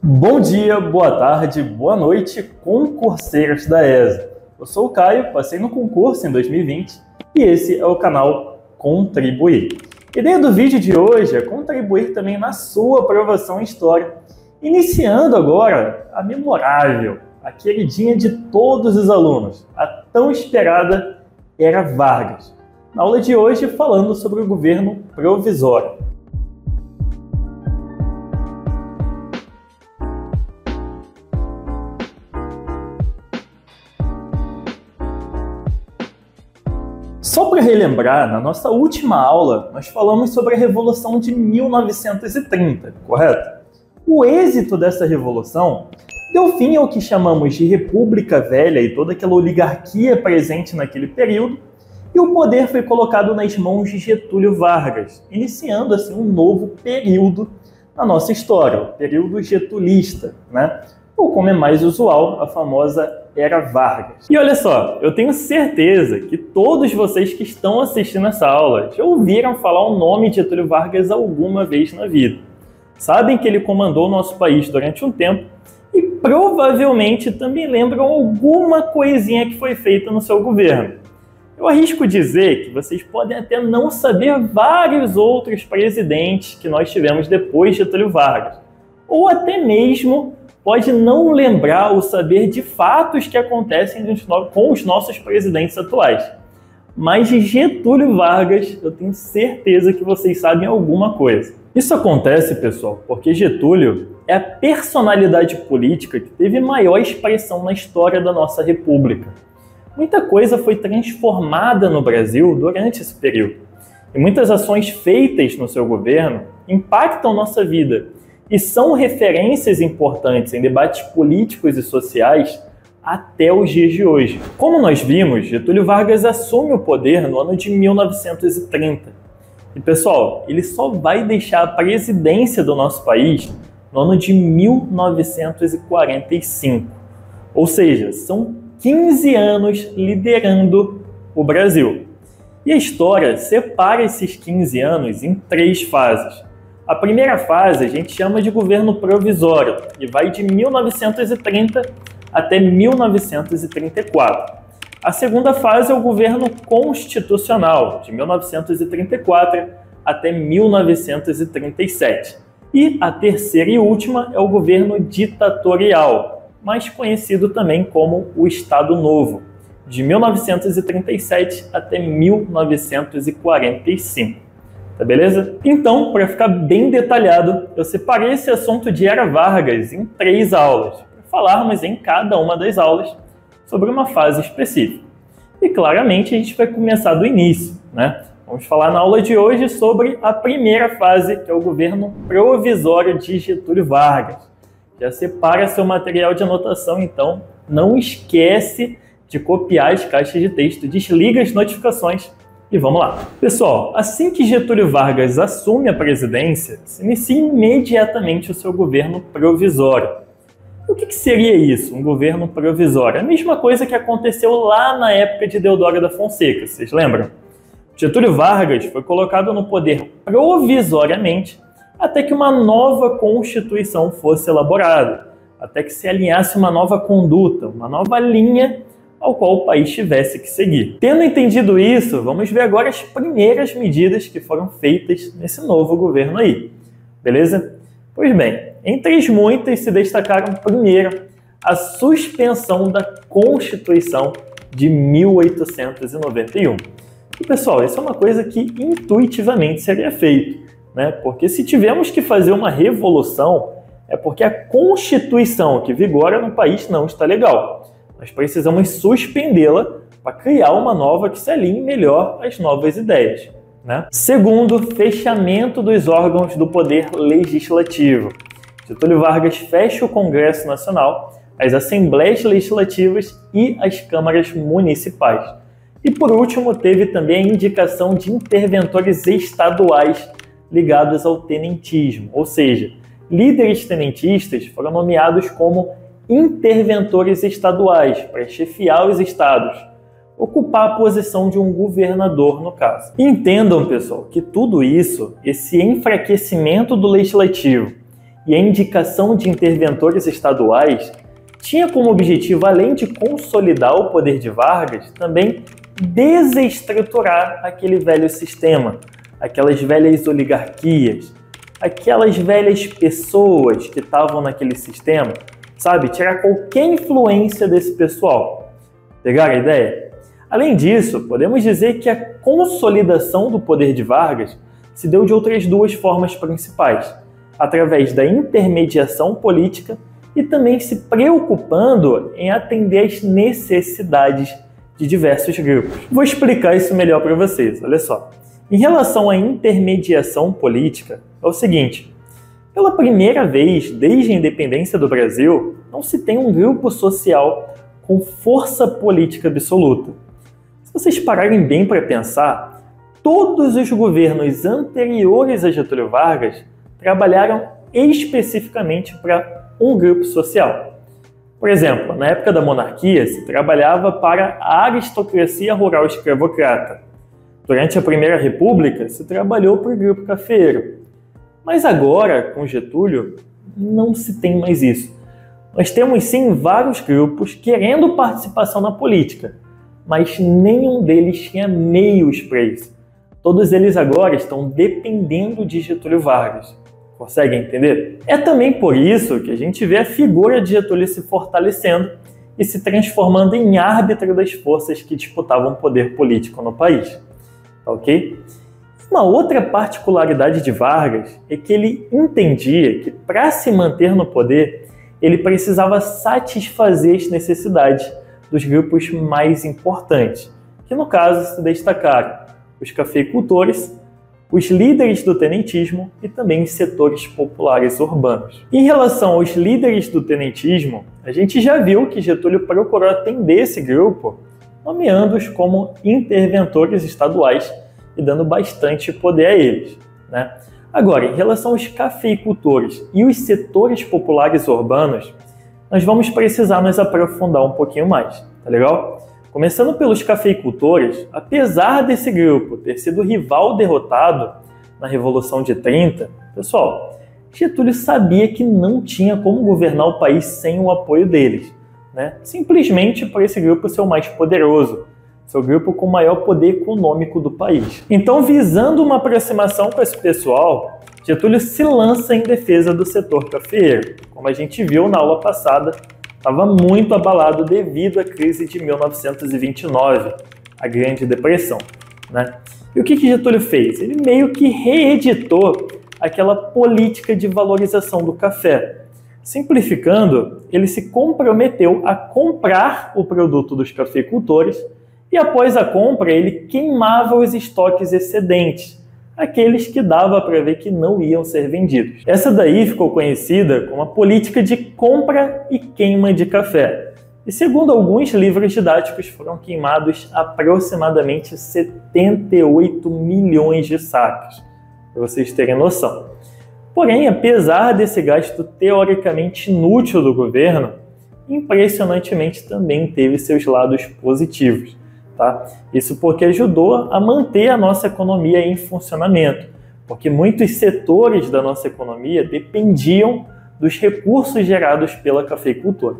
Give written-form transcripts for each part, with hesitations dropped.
Bom dia, boa tarde, boa noite, concurseiros da ESA. Eu sou o Caio, passei no concurso em 2020 e esse é o canal Contribuir. A ideia do vídeo de hoje é contribuir também na sua aprovação em História, iniciando agora a memorável, a queridinha de todos os alunos, a tão esperada Era Vargas. Na aula de hoje, falando sobre o governo provisório. Só para relembrar, na nossa última aula, nós falamos sobre a Revolução de 1930, correto? O êxito dessa revolução deu fim ao que chamamos de República Velha e toda aquela oligarquia presente naquele período, e o poder foi colocado nas mãos de Getúlio Vargas, iniciando assim um novo período na nossa história, o período getulista, né? Ou como é mais usual, a famosa Era Vargas. E olha só, eu tenho certeza que todos vocês que estão assistindo essa aula já ouviram falar o nome de Getúlio Vargas alguma vez na vida. Sabem que ele comandou o nosso país durante um tempo e provavelmente também lembram alguma coisinha que foi feita no seu governo. Eu arrisco dizer que vocês podem até não saber vários outros presidentes que nós tivemos depois de Getúlio Vargas, ou até mesmo pode não lembrar ou saber de fatos que acontecem com os nossos presidentes atuais. Mas de Getúlio Vargas, eu tenho certeza que vocês sabem alguma coisa. Isso acontece, pessoal, porque Getúlio é a personalidade política que teve maior expressão na história da nossa República. Muita coisa foi transformada no Brasil durante esse período. E muitas ações feitas no seu governo impactam nossa vida e são referências importantes em debates políticos e sociais até os dias de hoje. Como nós vimos, Getúlio Vargas assume o poder no ano de 1930. E, pessoal, ele só vai deixar a presidência do nosso país no ano de 1945. Ou seja, são 15 anos liderando o Brasil. E a história separa esses 15 anos em 3 fases. A primeira fase a gente chama de governo provisório e vai de 1930 até 1934. A segunda fase é o governo constitucional, de 1934 até 1937. E a terceira e última é o governo ditatorial, mais conhecido também como o Estado Novo, de 1937 até 1945. Tá beleza? Então, para ficar bem detalhado, eu separei esse assunto de Era Vargas em 3 aulas, para falarmos em cada uma das aulas sobre uma fase específica. E claramente a gente vai começar do início, né? Vamos falar na aula de hoje sobre a primeira fase, que é o governo provisório de Getúlio Vargas. Já separa seu material de anotação, então não esquece de copiar as caixas de texto, desliga as notificações. E vamos lá. Pessoal, assim que Getúlio Vargas assume a presidência, se inicia imediatamente o seu governo provisório. O que seria isso, um governo provisório? A mesma coisa que aconteceu lá na época de Deodoro da Fonseca, vocês lembram? Getúlio Vargas foi colocado no poder provisoriamente até que uma nova Constituição fosse elaborada, até que se alinhasse uma nova conduta, uma nova linha ao qual o país tivesse que seguir. Tendo entendido isso, vamos ver agora as primeiras medidas que foram feitas nesse novo governo aí. Beleza? Pois bem, entre as muitas se destacaram primeiro a suspensão da Constituição de 1891. E pessoal, isso é uma coisa que intuitivamente seria feito, né? Porque se tivemos que fazer uma revolução, é porque a Constituição que vigora no país não está legal. Nós precisamos suspendê-la para criar uma nova que se alinhe melhor às novas ideias, né? Segundo, fechamento dos órgãos do poder legislativo. Getúlio Vargas fecha o Congresso Nacional, as Assembleias Legislativas e as câmaras municipais. E por último, teve também a indicação de interventores estaduais ligados ao tenentismo, ou seja, líderes tenentistas foram nomeados como interventores estaduais para chefiar os estados, ocupar a posição de um governador no caso. Entendam, pessoal, que tudo isso, esse enfraquecimento do legislativo e a indicação de interventores estaduais tinha como objetivo, além de consolidar o poder de Vargas, também desestruturar aquele velho sistema, aquelas velhas oligarquias, aquelas velhas pessoas que estavam naquele sistema, sabe? Tirar qualquer influência desse pessoal. Pegaram a ideia? Além disso, podemos dizer que a consolidação do poder de Vargas se deu de outras duas formas principais, através da intermediação política e também se preocupando em atender às necessidades de diversos grupos. Vou explicar isso melhor para vocês, olha só. Em relação à intermediação política, é o seguinte: pela primeira vez desde a independência do Brasil, não se tem um grupo social com força política absoluta. Se vocês pararem bem para pensar, todos os governos anteriores a Getúlio Vargas trabalharam especificamente para um grupo social. Por exemplo, na época da monarquia, se trabalhava para a aristocracia rural escravocrata. Durante a Primeira República, se trabalhou para o grupo cafeiro. Mas agora, com Getúlio, não se tem mais isso. Nós temos sim vários grupos querendo participação na política, mas nenhum deles tinha meios para isso. Todos eles agora estão dependendo de Getúlio Vargas. Conseguem entender? É também por isso que a gente vê a figura de Getúlio se fortalecendo e se transformando em árbitro das forças que disputavam o poder político no país. Ok? Uma outra particularidade de Vargas é que ele entendia que, para se manter no poder, ele precisava satisfazer as necessidades dos grupos mais importantes, que no caso se destacaram os cafeicultores, os líderes do tenentismo e também os setores populares urbanos. Em relação aos líderes do tenentismo, a gente já viu que Getúlio procurou atender esse grupo, nomeando-os como interventores estaduais e dando bastante poder a eles, né? Agora, em relação aos cafeicultores e os setores populares urbanos, nós vamos precisar nos aprofundar um pouquinho mais, tá legal? Começando pelos cafeicultores, apesar desse grupo ter sido rival derrotado na Revolução de 30, pessoal, Getúlio sabia que não tinha como governar o país sem o apoio deles, né? Simplesmente por esse grupo ser o mais poderoso, seu grupo com o maior poder econômico do país. Então, visando uma aproximação com esse pessoal, Getúlio se lança em defesa do setor cafeeiro. Como a gente viu na aula passada, estava muito abalado devido à crise de 1929, a Grande Depressão, né? E o que Getúlio fez? Ele meio que reeditou aquela política de valorização do café. Simplificando, ele se comprometeu a comprar o produto dos cafeicultores e após a compra ele queimava os estoques excedentes, aqueles que dava para ver que não iam ser vendidos. Essa daí ficou conhecida como a política de compra e queima de café. E segundo alguns livros didáticos, foram queimados aproximadamente 78 milhões de sacos, para vocês terem noção. Porém, apesar desse gasto teoricamente inútil do governo, impressionantemente também teve seus lados positivos. Tá? Isso porque ajudou a manter a nossa economia em funcionamento, porque muitos setores da nossa economia dependiam dos recursos gerados pela cafeicultura.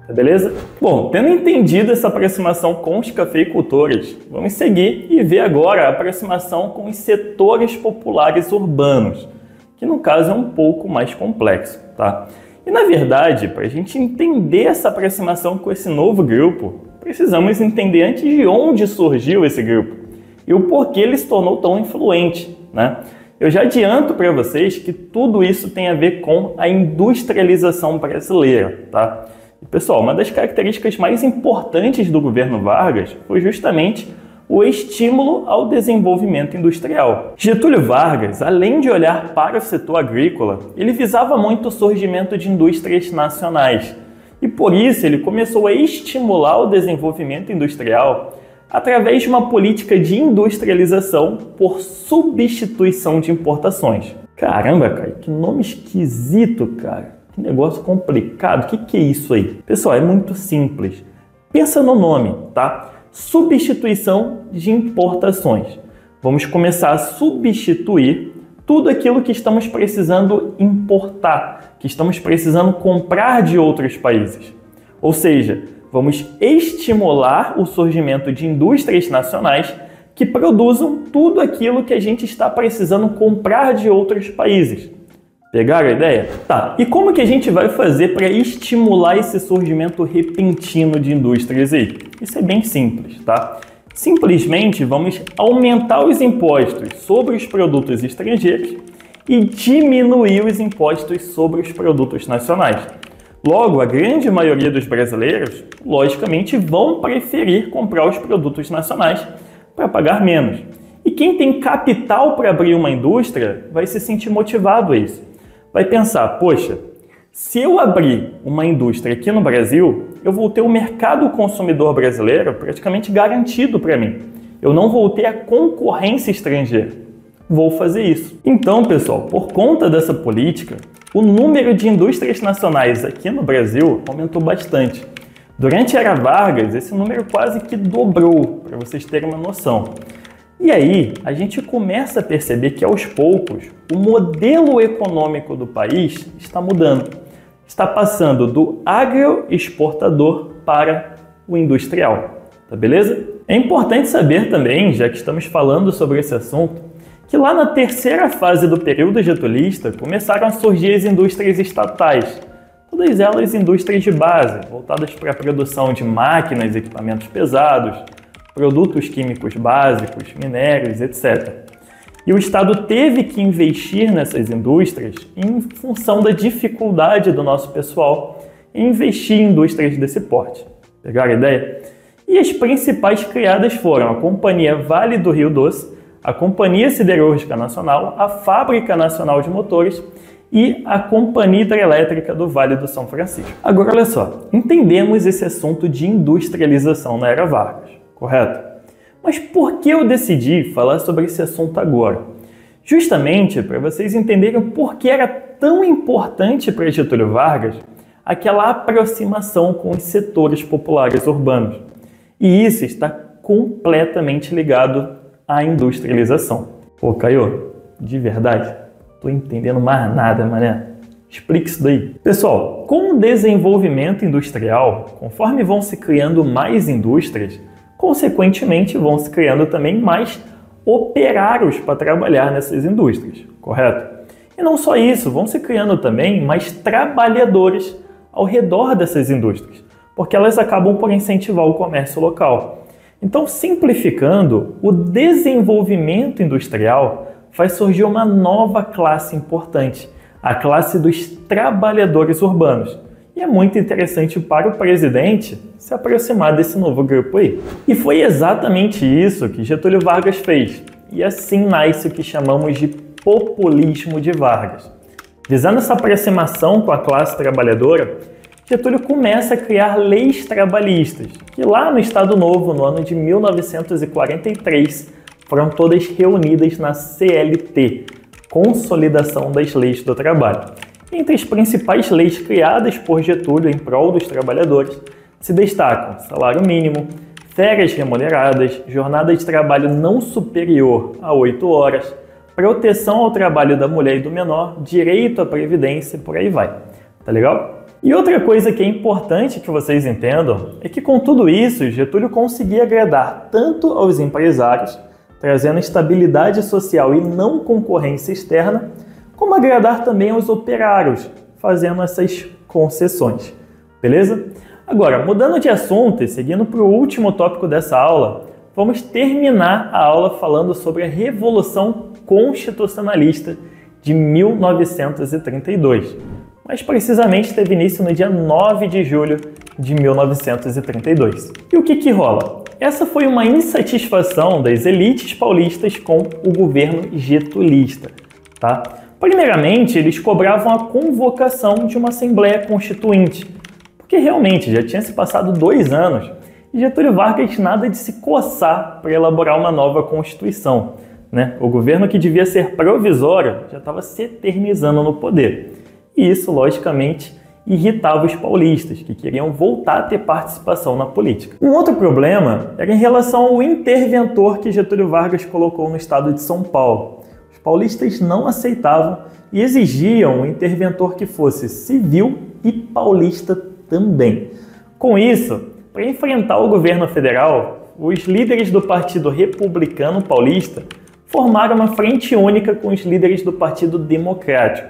Tá beleza? Bom, tendo entendido essa aproximação com os cafeicultores, vamos seguir e ver agora a aproximação com os setores populares urbanos, que no caso é um pouco mais complexo. Tá? E na verdade, para a gente entender essa aproximação com esse novo grupo, precisamos entender antes de onde surgiu esse grupo e o porquê ele se tornou tão influente, né? Eu já adianto para vocês que tudo isso tem a ver com a industrialização brasileira, tá? E, pessoal, uma das características mais importantes do governo Vargas foi justamente o estímulo ao desenvolvimento industrial. Getúlio Vargas, além de olhar para o setor agrícola, ele visava muito o surgimento de indústrias nacionais. E por isso ele começou a estimular o desenvolvimento industrial através de uma política de industrialização por substituição de importações. Caramba, cara, que nome esquisito, cara. Que negócio complicado. O que é isso aí? Pessoal, é muito simples. Pensa no nome, tá? Substituição de importações. Vamos começar a substituir tudo aquilo que estamos precisando importar, que estamos precisando comprar de outros países. Ou seja, vamos estimular o surgimento de indústrias nacionais que produzam tudo aquilo que a gente está precisando comprar de outros países. Pegaram a ideia? Tá, e como que a gente vai fazer para estimular esse surgimento repentino de indústrias aí? Isso é bem simples, tá? Simplesmente vamos aumentar os impostos sobre os produtos estrangeiros e diminuir os impostos sobre os produtos nacionais. Logo, a grande maioria dos brasileiros, logicamente, vão preferir comprar os produtos nacionais para pagar menos. E quem tem capital para abrir uma indústria vai se sentir motivado a isso. Vai pensar, poxa, se eu abrir uma indústria aqui no Brasil, eu vou ter o mercado consumidor brasileiro praticamente garantido para mim. Eu não vou ter a concorrência estrangeira. Vou fazer isso. Então, pessoal, por conta dessa política, o número de indústrias nacionais aqui no Brasil aumentou bastante. Durante a Era Vargas, esse número quase que dobrou, para vocês terem uma noção. E aí, a gente começa a perceber que, aos poucos, o modelo econômico do país está mudando. Está passando do agroexportador para o industrial. Tá beleza? É importante saber também, já que estamos falando sobre esse assunto, que lá na terceira fase do período getulista começaram a surgir as indústrias estatais. Todas elas indústrias de base, voltadas para a produção de máquinas e equipamentos pesados, produtos químicos básicos, minérios, etc. E o Estado teve que investir nessas indústrias em função da dificuldade do nosso pessoal em investir em indústrias desse porte. Pegaram a ideia? E as principais criadas foram a Companhia Vale do Rio Doce, a Companhia Siderúrgica Nacional, a Fábrica Nacional de Motores e a Companhia Hidrelétrica do Vale do São Francisco. Agora, olha só, entendemos esse assunto de industrialização na Era Vargas, correto? Mas por que eu decidi falar sobre esse assunto agora? Justamente para vocês entenderem por que era tão importante para Getúlio Vargas aquela aproximação com os setores populares urbanos. E isso está completamente ligado à industrialização. Pô, Caio, de verdade, tô entendendo mais nada, mané. Explique isso daí. Pessoal, com o desenvolvimento industrial, conforme vão se criando mais indústrias, consequentemente vão se criando também mais operários para trabalhar nessas indústrias, correto? E não só isso, vão se criando também mais trabalhadores ao redor dessas indústrias, porque elas acabam por incentivar o comércio local. Então, simplificando, o desenvolvimento industrial faz surgir uma nova classe importante, a classe dos trabalhadores urbanos. E é muito interessante para o presidente se aproximar desse novo grupo aí. E foi exatamente isso que Getúlio Vargas fez. E assim nasce o que chamamos de populismo de Vargas. Visando essa aproximação com a classe trabalhadora, Getúlio começa a criar leis trabalhistas, que lá no Estado Novo, no ano de 1943, foram todas reunidas na CLT, Consolidação das Leis do Trabalho. Entre as principais leis criadas por Getúlio em prol dos trabalhadores, se destacam salário mínimo, férias remuneradas, jornada de trabalho não superior a 8 horas, proteção ao trabalho da mulher e do menor, direito à previdência, por aí vai. Tá legal? E outra coisa que é importante que vocês entendam é que com tudo isso, Getúlio conseguia agradar tanto aos empresários, trazendo estabilidade social e não concorrência externa, como agradar também aos operários, fazendo essas concessões. Beleza? Agora, mudando de assunto e seguindo para o último tópico dessa aula, vamos terminar a aula falando sobre a Revolução Constitucionalista de 1932. Mas precisamente teve início no dia 9 de julho de 1932. E o que rola? Essa foi uma insatisfação das elites paulistas com o governo getulista, tá? Primeiramente, eles cobravam a convocação de uma Assembleia Constituinte, porque realmente já tinha se passado 2 anos e Getúlio Vargas nada de se coçar para elaborar uma nova Constituição, né? O governo que devia ser provisório já estava se eternizando no poder. E isso, logicamente, irritava os paulistas, que queriam voltar a ter participação na política. Um outro problema era em relação ao interventor que Getúlio Vargas colocou no estado de São Paulo. Os Paulistas não aceitavam e exigiam um interventor que fosse civil e paulista também. Com isso, para enfrentar o governo federal, os líderes do Partido Republicano Paulista formaram uma frente única com os líderes do Partido Democrático.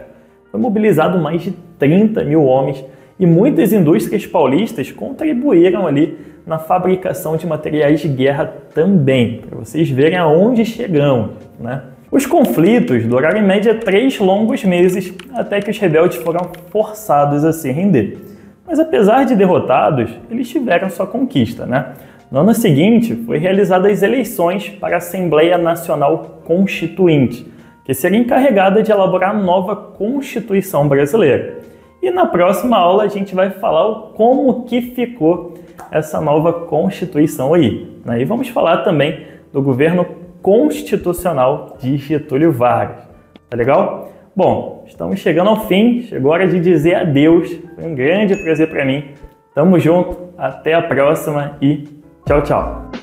Foi mobilizado mais de 30 mil homens e muitas indústrias paulistas contribuíram ali na fabricação de materiais de guerra também, para vocês verem aonde chegamos, né? Os conflitos duraram em média 3 longos meses até que os rebeldes foram forçados a se render. Mas apesar de derrotados, eles tiveram sua conquista, né? No ano seguinte, foi realizadas as eleições para a Assembleia Nacional Constituinte, que seria encarregada de elaborar a nova Constituição brasileira. E na próxima aula a gente vai falar como que ficou essa nova Constituição aí, né? E vamos falar também do governo constitucional de Getúlio Vargas. Tá legal? Bom, estamos chegando ao fim, chegou a hora de dizer adeus. Foi um grande prazer para mim. Tamo junto, até a próxima e tchau, tchau.